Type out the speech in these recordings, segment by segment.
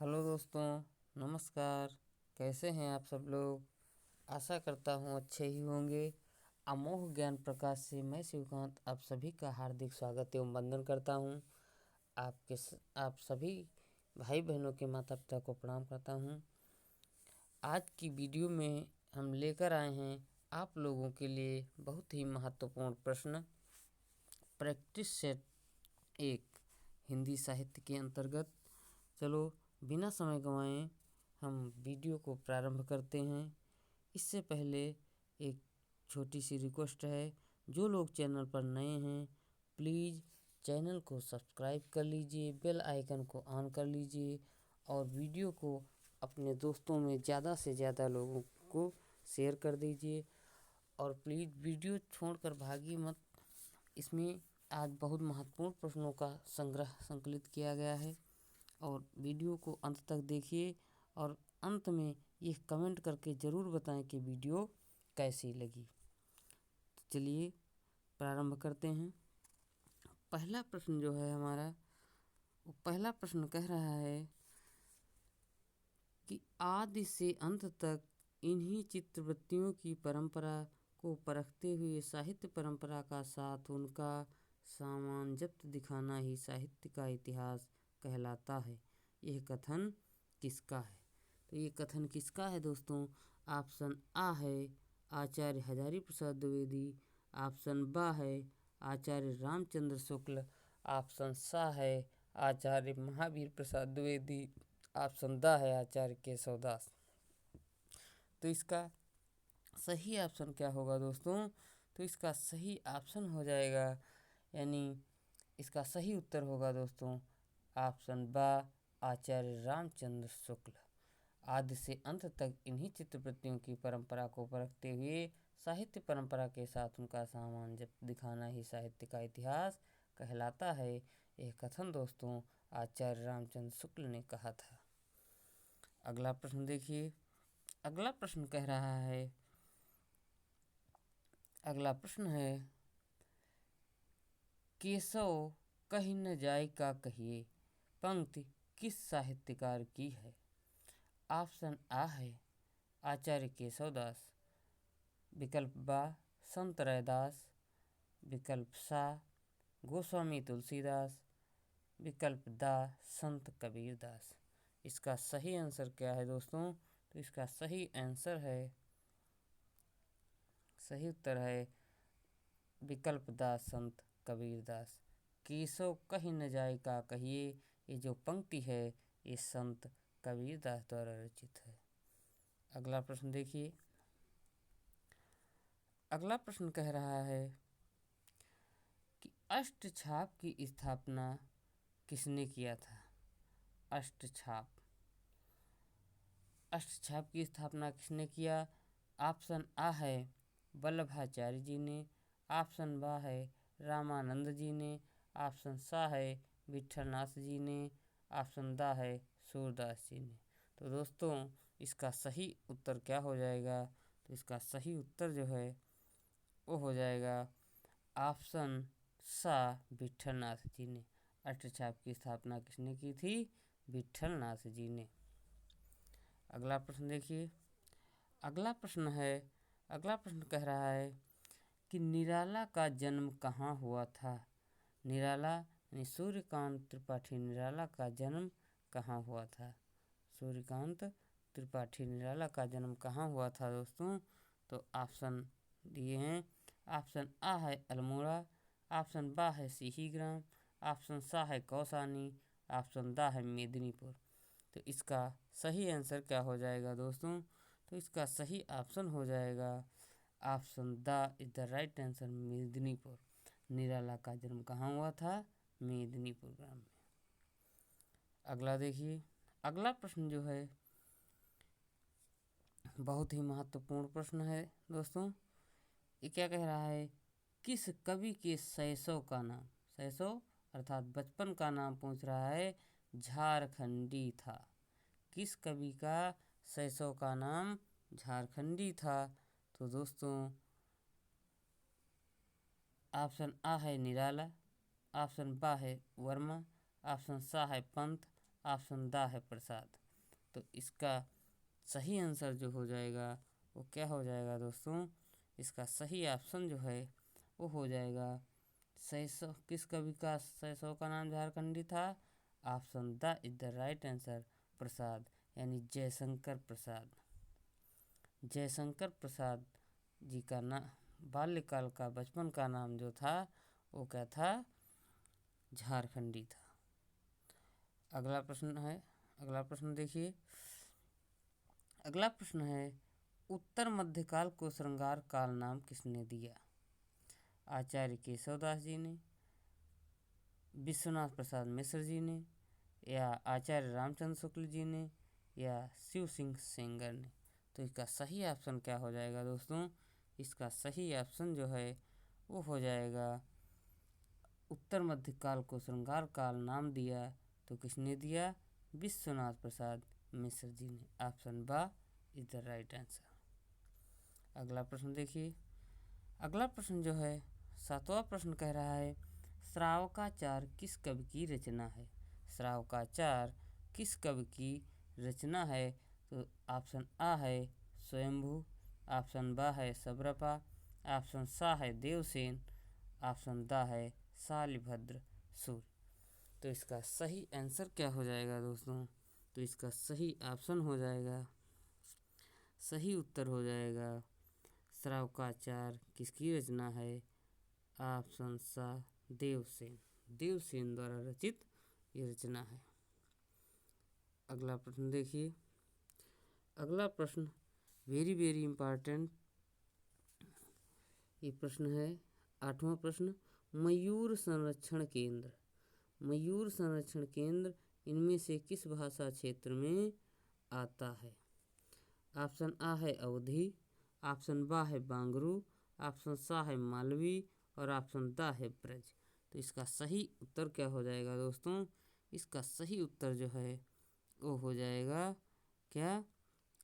Hello दोस्तों, नमस्कार। कैसे हैं आप सब लोग? आशा करता हूँ अच्छे ही होंगे। अमोघ ज्ञान प्रकाश से मैं शिवकांत आप सभी का हार्दिक स्वागत एवं वंदन करता हूँ। आप सभी भाई बहनों के माता पिता को प्रणाम करता हूँ। आज की वीडियो में हम लेकर आए हैं आप लोगों के लिए बहुत ही महत्वपूर्ण प्रश्न। प्रैक्टिस सेट 1 हिंदी साहित्य के अंतर्गत। चलो बिना समय गंवाए हम वीडियो को प्रारंभ करते हैं। इससे पहले एक छोटी सी रिक्वेस्ट है, जो लोग चैनल पर नए हैं प्लीज़ चैनल को सब्सक्राइब कर लीजिए, बेल आइकन को ऑन कर लीजिए और वीडियो को अपने दोस्तों में ज़्यादा से ज़्यादा लोगों को शेयर कर दीजिए। और प्लीज़ वीडियो छोड़कर भागिए मत। इसमें आज बहुत महत्वपूर्ण प्रश्नों का संग्रह संकलित किया गया है और वीडियो को अंत तक देखिए और अंत में ये कमेंट करके ज़रूर बताएं कि वीडियो कैसी लगी। तो चलिए प्रारंभ करते हैं। पहला प्रश्न जो है हमारा, वो पहला प्रश्न कह रहा है कि आदि से अंत तक इन्हीं चित्रवृत्तियों की परंपरा को परखते हुए साहित्य परंपरा का साथ उनका सामंजस्य दिखाना ही साहित्य का इतिहास कहलाता है। यह कथन किसका है? तो ये कथन किसका है दोस्तों? ऑप्शन आ है आचार्य हजारी प्रसाद द्विवेदी, ऑप्शन बा है आचार्य रामचंद्र शुक्ल, ऑप्शन सा है आचार्य महावीर प्रसाद द्विवेदी, ऑप्शन दा है आचार्य केशवदास। तो इसका सही ऑप्शन क्या होगा दोस्तों? तो इसका सही ऑप्शन हो जाएगा, यानी इसका सही उत्तर होगा दोस्तों ऑप्शन बा आचार्य रामचंद्र शुक्ल। आदि से अंत तक इन्हीं चित्रवृत्तियों की परंपरा को परखते हुए साहित्य परंपरा के साथ उनका सामंजस्य दिखाना ही साहित्य का इतिहास कहलाता है। यह कथन दोस्तों आचार्य रामचंद्र शुक्ल ने कहा था। अगला प्रश्न देखिए। अगला प्रश्न कह रहा है, अगला प्रश्न है केशव कहीं न जाए का कहिए पंक्ति किस साहित्यकार की है? ऑप्शन आ है आचार्य केशवदास, विकल्प बा संत रैदास, विकल्प सा गोस्वामी तुलसीदास, विकल्प दा संत कबीरदास। इसका सही आंसर क्या है दोस्तों? तो इसका सही आंसर है, सही उत्तर है विकल्प दा संत कबीरदास। केशव कहीं न जाए का कहिए, ये जो पंक्ति है ये संत कबीरदास द्वारा रचित है। अगला प्रश्न देखिए। अगला प्रश्न कह रहा है कि अष्टछाप की स्थापना किसने किया था? अष्टछाप अष्टछाप की स्थापना किसने किया? ऑप्शन आ है वल्लभाचार्य जी ने, ऑप्शन बा है रामानंद जी ने, ऑप्शन सा है विठलनाथ जी ने, ऑप्शन दा है सूरदास जी ने। तो दोस्तों इसका सही उत्तर क्या हो जाएगा? तो इसका सही उत्तर जो है वो हो जाएगा ऑप्शन सा विठलनाथ जी ने। अष्टछाप की स्थापना किसने की थी? विठलनाथ जी ने। अगला प्रश्न देखिए। अगला प्रश्न है, अगला प्रश्न कह रहा है कि निराला का जन्म कहाँ हुआ था? निराला यानी सूर्यकांत त्रिपाठी निराला का जन्म कहाँ हुआ था? सूर्यकांत त्रिपाठी निराला का जन्म कहाँ हुआ था दोस्तों? तो ऑप्शन दिए हैं। ऑप्शन आ है अल्मोड़ा, ऑप्शन बा है सिहीग्राम, ऑप्शन सा है कौसानी, ऑप्शन दा है मेदिनीपुर। तो इसका सही आंसर क्या हो जाएगा दोस्तों? तो इसका सही ऑप्शन हो जाएगा option D is the right answer, Medinipur. Nirala का जन्म कहाँ हुआ था? मेदिनीपुर ग्राम में। अगला देखिए। अगला प्रश्न जो है बहुत ही महत्वपूर्ण प्रश्न है दोस्तों। ये क्या कह रहा है? किस कवि के शैशव का नाम, शैशव अर्थात बचपन का नाम पूछ रहा है, झारखंडी था? किस कवि का शैशव का नाम झारखंडी था? तो दोस्तों ऑप्शन आ है निराला, ऑप्शन बा है वर्मा, ऑप्शन सा है पंत, ऑप्शन दा है प्रसाद। तो इसका सही आंसर जो हो जाएगा वो क्या हो जाएगा दोस्तों, इसका सही ऑप्शन जो है वो हो जाएगा शैशव। किस कवि का शैशव का नाम झारखंडी था? Option D is the right answer, Prasad, यानी जयशंकर प्रसाद। जयशंकर प्रसाद जी का बाल्यकाल का बचपन का नाम जो था वो क्या था? झारखंडी था। अगला प्रश्न देखिए। अगला प्रश्न है, उत्तर मध्यकाल को श्रृंगार काल नाम किसने दिया? आचार्य केशवदास जी ने, विश्वनाथ प्रसाद मिश्र जी ने, या आचार्य रामचंद्र शुक्ल जी ने, या शिव सिंह सेंगर ने। तो इसका सही ऑप्शन क्या हो जाएगा दोस्तों? इसका सही ऑप्शन जो है वो हो जाएगा, उत्तर मध्यकाल को श्रृंगार काल नाम दिया तो किसने दिया? विश्वनाथ प्रसाद मिश्र जी ने। ऑप्शन बा इज द राइट आंसर। अगला प्रश्न देखिए। अगला प्रश्न जो है 7वां प्रश्न कह रहा है, श्रावकाचार किस कवि की रचना है? श्रावकाचार किस कवि की रचना है? तो ऑप्शन आ है स्वयंभू, ऑप्शन बा है शबरपा, ऑप्शन सा है देवसेन, ऑप्शन दा है शालिभद्र सूर्य। तो इसका सही आंसर क्या हो जाएगा दोस्तों? तो इसका सही ऑप्शन हो जाएगा, सही उत्तर हो जाएगा, श्रावकाचार किसकी रचना है? ऑप्शन सा देवसेन, देवसेन द्वारा रचित ये रचना है। अगला प्रश्न देखिए। अगला प्रश्न वेरी वेरी इंपॉर्टेंट ये प्रश्न है 8वां प्रश्न, मयूर संरक्षण केंद्र। मयूर संरक्षण केंद्र इनमें से किस भाषा क्षेत्र में आता है? ऑप्शन आ है अवधी, ऑप्शन बा है बांगरू, ऑप्शन सा है मालवी, और ऑप्शन दा है ब्रज। तो इसका सही उत्तर क्या हो जाएगा दोस्तों? इसका सही उत्तर जो है वो हो जाएगा क्या?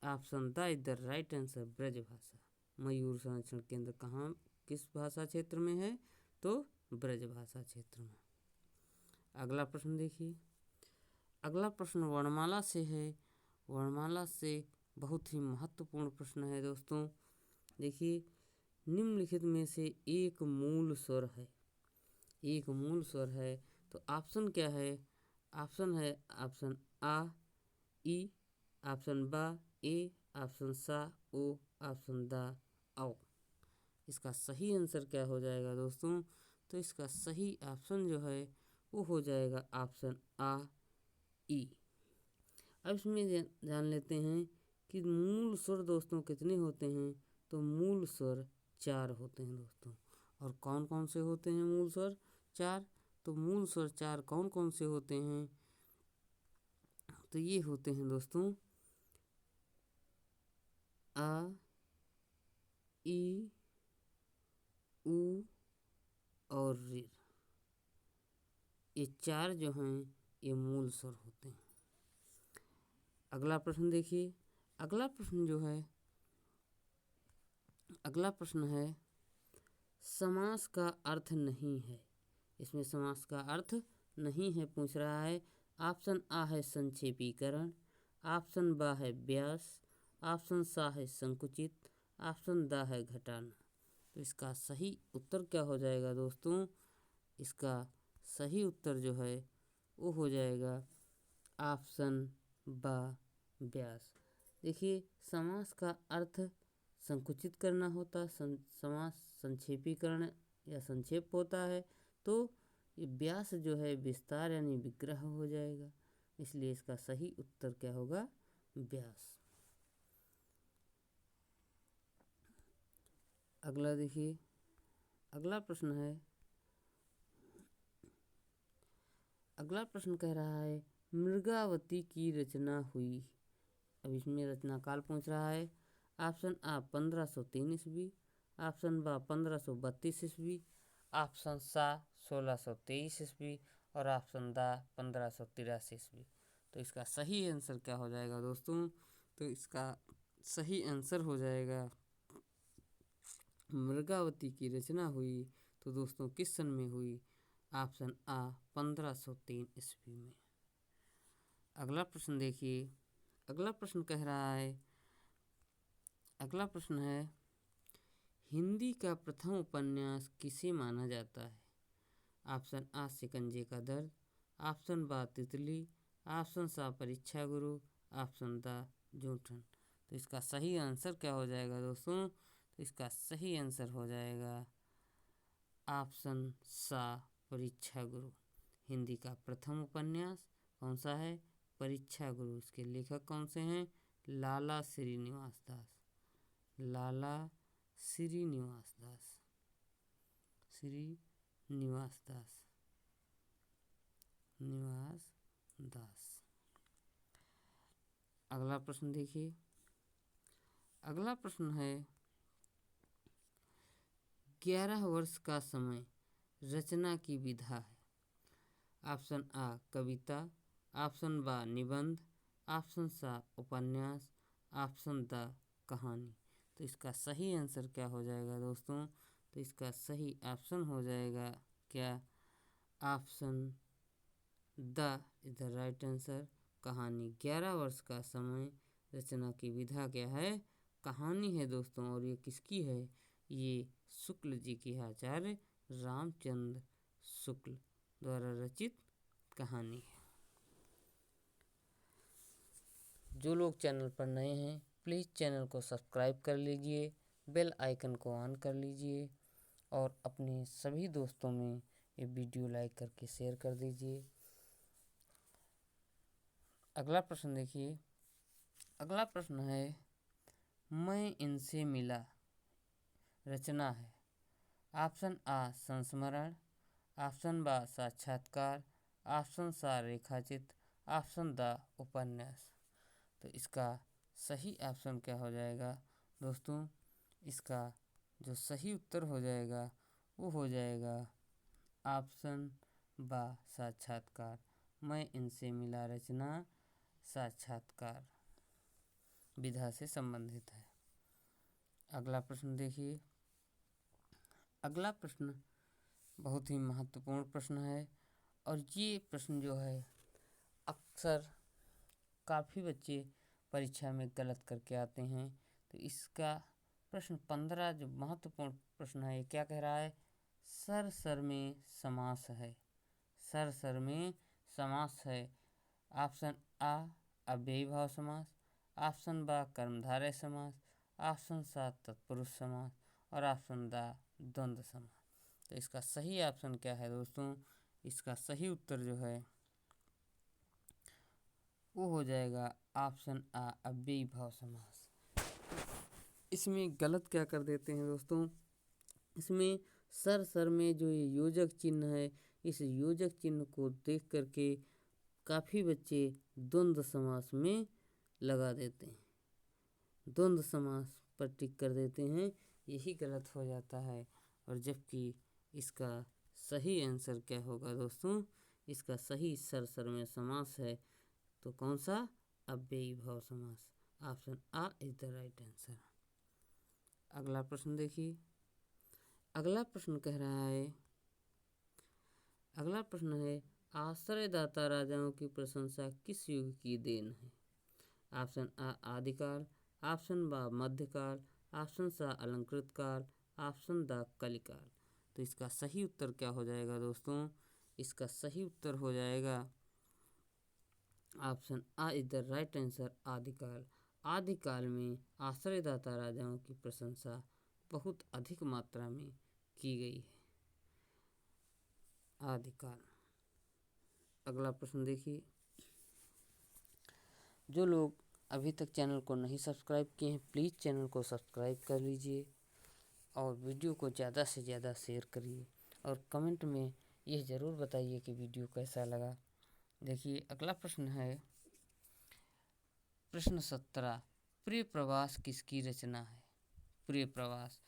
Option D is the right answer, Braj भाषा। मयूर संरक्षण केंद्र कहाँ किस भाषा क्षेत्र में है? तो ब्रज भाषा क्षेत्र में। अगला प्रश्न देखिए। अगला प्रश्न वर्णमाला से है। वर्णमाला से बहुत ही महत्वपूर्ण प्रश्न है दोस्तों। देखिए, निम्नलिखित में से एक मूल स्वर है, एक मूल स्वर है, तो ऑप्शन क्या है? ऑप्शन है ऑप्शन आ ई, ऑप्शन बा ए, ऑप्शन सा ओ, ऑप्शन दा औ। इसका सही आंसर क्या हो जाएगा दोस्तों? तो इसका सही ऑप्शन जो है वो हो जाएगा ऑप्शन आ ई। अब इसमें जान लेते हैं कि मूल स्वर दोस्तों कितने होते हैं। तो मूल स्वर 4 होते हैं दोस्तों। और कौन कौन से होते हैं मूल स्वर? 4। तो मूल स्वर 4 कौन कौन से होते हैं? तो ये होते हैं दोस्तों आ ई उ और ऋ। ये 4 जो हैं ये मूल स्वर होते हैं। अगला प्रश्न देखिए। अगला प्रश्न जो है, अगला प्रश्न है समास का अर्थ नहीं है। इसमें समास का अर्थ नहीं है पूछ रहा है। ऑप्शन आ है संक्षेपीकरण, ऑप्शन बा है व्यास, ऑप्शन सा है संकुचित, ऑप्शन दा है घटाना। तो इसका सही उत्तर क्या हो जाएगा दोस्तों? इसका सही उत्तर जो है वो हो जाएगा ऑप्शन बा व्यास। देखिए, समास का अर्थ संकुचित करना होता, समास संक्षेपीकरण या संक्षेप होता है, तो ये व्यास जो है विस्तार यानी विग्रह हो जाएगा। इसलिए इसका सही उत्तर क्या होगा? व्यास। अगला देखिए। अगला प्रश्न है, अगला प्रश्न कह रहा है मृगावती की रचना हुई। अब इसमें रचना काल पूछ रहा है। ऑप्शन आ 1503 ईस्वी, ऑप्शन बा 1532 ईस्वी, ऑप्शन सा 1623 ईस्वी, और ऑप्शन दा 1583 ईस्वी। तो इसका सही आंसर क्या हो जाएगा दोस्तों? तो इसका सही आंसर हो जाएगा मृगावती की रचना हुई तो दोस्तों किस सन में हुई? ऑप्शन आ 1503 ईस्वी में। अगला प्रश्न देखिए। अगला प्रश्न कह रहा है, अगला प्रश्न है, हिंदी का प्रथम उपन्यास किसे माना जाता है? ऑप्शन आ शिकंजे का दर्द, ऑप्शन बा तितली, ऑप्शन सा परीक्षा गुरु, ऑप्शन दा जूठन। तो इसका सही आंसर क्या हो जाएगा दोस्तों? तो इसका सही आंसर हो जाएगा ऑप्शन सा परीक्षा गुरु। हिंदी का प्रथम उपन्यास कौन सा है? परीक्षा गुरु। इसके लेखक कौन से हैं? लाला श्रीनिवास दास। लाला श्रीनिवास दास। श्रीनिवास दास। निवास दास। अगला प्रश्न देखिए। अगला प्रश्न है, 11 वर्ष का समय रचना की विधा है। ऑप्शन आ कविता, ऑप्शन बा निबंध, ऑप्शन सा उपन्यास, ऑप्शन द कहानी। तो इसका सही आंसर क्या हो जाएगा दोस्तों? तो इसका सही ऑप्शन हो जाएगा क्या? Option D is the right answer, कहानी। 11 वर्ष का समय रचना की विधा क्या है? कहानी है दोस्तों। और ये किसकी है? ये शुक्ल जी की है, आचार्य रामचंद्र शुक्ल द्वारा रचित कहानी है। जो लोग चैनल पर नए हैं प्लीज़ चैनल को सब्सक्राइब कर लीजिए, बेल आइकन को ऑन कर लीजिए और अपने सभी दोस्तों में ये वीडियो लाइक करके शेयर कर दीजिए। अगला प्रश्न देखिए। अगला प्रश्न है, मैं इनसे मिला रचना है। ऑप्शन आ संस्मरण, ऑप्शन बा साक्षात्कार, ऑप्शन सा रेखाचित्र, ऑप्शन द उपन्यास। तो इसका सही ऑप्शन क्या हो जाएगा दोस्तों? इसका जो सही उत्तर हो जाएगा वो हो जाएगा ऑप्शन बा साक्षात्कार। मैं इनसे मिला रचना साक्षात्कार विधा से संबंधित है। अगला प्रश्न देखिए। अगला प्रश्न बहुत ही महत्वपूर्ण प्रश्न है और ये प्रश्न जो है अक्सर काफ़ी बच्चे परीक्षा में गलत करके आते हैं। तो इसका प्रश्न 15 जो महत्वपूर्ण प्रश्न है, ये क्या कह रहा है? सर सर में समास है। सर सर में समास है। ऑप्शन आ अव्ययी भाव समास, ऑप्शन बा कर्मधारय समास, ऑप्शन सा तत्पुरुष समास और ऑप्शन दा द्वंद्व समास। तो इसका सही ऑप्शन क्या है दोस्तों? इसका सही उत्तर जो है वो हो जाएगा ऑप्शन आ अव्ययी भाव समास। इसमें गलत क्या कर देते हैं दोस्तों? इसमें सर सर में जो ये योजक चिन्ह है, इस योजक चिन्ह को देख करके काफ़ी बच्चे द्वंद्व समास में लगा देते हैं, द्वंद्व समास पर टिक कर देते हैं। यही गलत हो जाता है। और जबकि इसका सही आंसर क्या होगा दोस्तों? इसका सही सर सर में समास है तो कौन सा? अव्ययी भाव समास। ऑप्शन आ इज द राइट आंसर। अगला प्रश्न देखिए। अगला प्रश्न कह रहा है, अगला प्रश्न है, आश्रयदाता राजाओं की प्रशंसा किस युग की देन है? ऑप्शन आ आदिकाल, ऑप्शन बा मध्यकाल, ऑप्शन सा अलंकृत काल, ऑप्शन द कलिकाल। तो इसका सही उत्तर क्या हो जाएगा दोस्तों? इसका सही उत्तर हो जाएगा ऑप्शन आ इज द राइट आंसर, आदिकाल। आदिकाल में आश्रयदाता राजाओं की प्रशंसा बहुत अधिक मात्रा में की गई है। आदिकाल। अगला प्रश्न देखिए। जो लोग अभी तक चैनल को नहीं सब्सक्राइब किए हैं प्लीज़ चैनल को सब्सक्राइब कर लीजिए और वीडियो को ज़्यादा से ज़्यादा शेयर करिए और कमेंट में यह ज़रूर बताइए कि वीडियो कैसा लगा। देखिए अगला प्रश्न है, प्रश्न 17, प्रिय प्रवास किसकी रचना है? प्रिय प्रवास।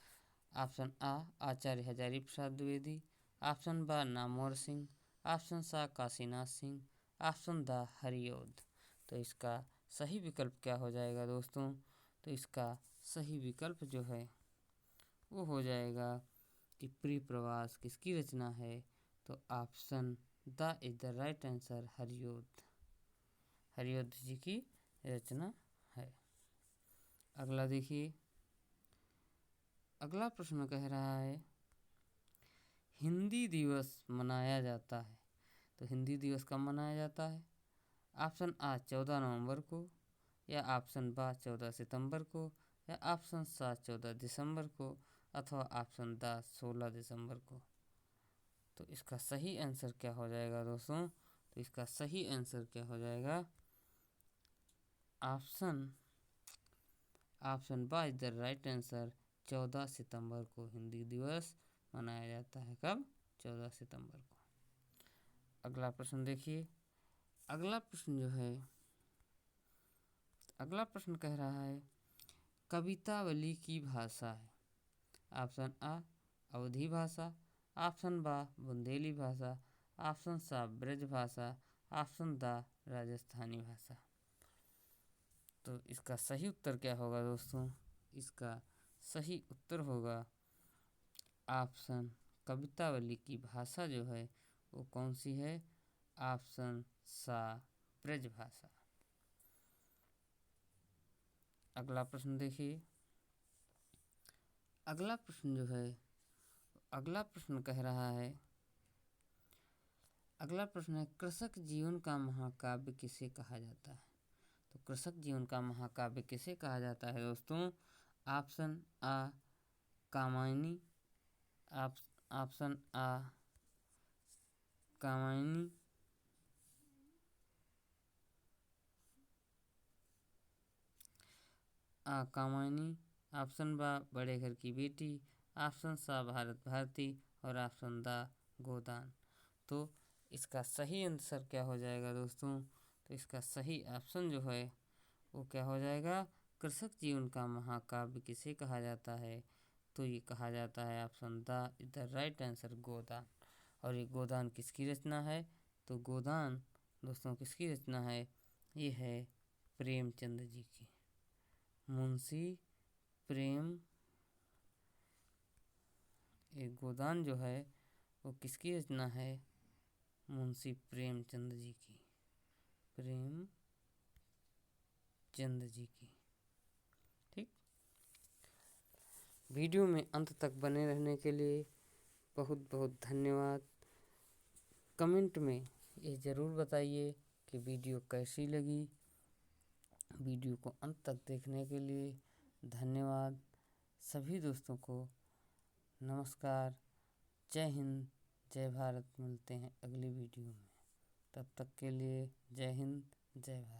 ऑप्शन आ आचार्य हजारी प्रसाद द्विवेदी, ऑप्शन बा नामवर सिंह, ऑप्शन सा काशीनाथ सिंह, ऑप्शन द हरिऔध। तो इसका सही विकल्प क्या हो जाएगा दोस्तों? तो इसका सही विकल्प जो है वो हो जाएगा कि प्रिय प्रवास किसकी रचना है? तो option D is the right answer, Hariaudh. Harivansh ji की रचना है। अगला देखिए, अगला प्रश्न कह रहा है हिंदी दिवस मनाया जाता है, तो हिंदी दिवस कब मनाया जाता है? ऑप्शन आ 14 नवंबर को, या ऑप्शन बा 14 सितंबर को, या ऑप्शन सा 14 दिसंबर को, अथवा ऑप्शन दा 16 दिसंबर को। तो इसका सही आंसर क्या हो जाएगा दोस्तों? तो इसका सही आंसर क्या हो जाएगा? ऑप्शन बा इज द राइट आंसर। 14 सितंबर को हिंदी दिवस मनाया जाता है। कब? 14 सितंबर को। अगला प्रश्न देखिए, अगला प्रश्न कह रहा है कवितावली की भाषा है। ऑप्शन आ अवधी भाषा, ऑप्शन बा बुंदेली भाषा, ऑप्शन सा ब्रज भाषा, ऑप्शन दा राजस्थानी भाषा। तो इसका सही उत्तर क्या होगा दोस्तों? इसका सही उत्तर होगा ऑप्शन कवितावली की भाषा जो है वो कौन सी है? ऑप्शन सा ब्रज भाषा। अगला प्रश्न देखिए, अगला प्रश्न कह रहा है, अगला प्रश्न है कृषक जीवन का महाकाव्य किसे कहा जाता है? तो कृषक जीवन का महाकाव्य किसे कहा जाता है दोस्तों? ऑप्शन आ कामायनी, ऑप्शन आ कामायनी, ऑप्शन बा बड़े घर की बेटी, ऑप्शन सा भारत भारती, और ऑप्शन दा गोदान। तो इसका सही आंसर क्या हो जाएगा दोस्तों? तो इसका सही ऑप्शन जो है वो क्या हो जाएगा? कृषक जीवन का महाकाव्य किसे कहा जाता है? तो ये कहा जाता है option D is the right answer गोदान। और ये गोदान किसकी रचना है? तो गोदान दोस्तों किसकी रचना है? ये है प्रेमचंद जी की। मुंशी प्रेम, ये गोदान जो है वो किसकी रचना है? मुंशी प्रेमचंद जी की। ठीक। वीडियो में अंत तक बने रहने के लिए बहुत बहुत धन्यवाद। कमेंट में ये ज़रूर बताइए कि वीडियो कैसी लगी। वीडियो को अंत तक देखने के लिए धन्यवाद। सभी दोस्तों को नमस्कार। जय हिंद, जय भारत। मिलते हैं अगली वीडियो में। तब तक के लिए जय हिंद, जय भारत।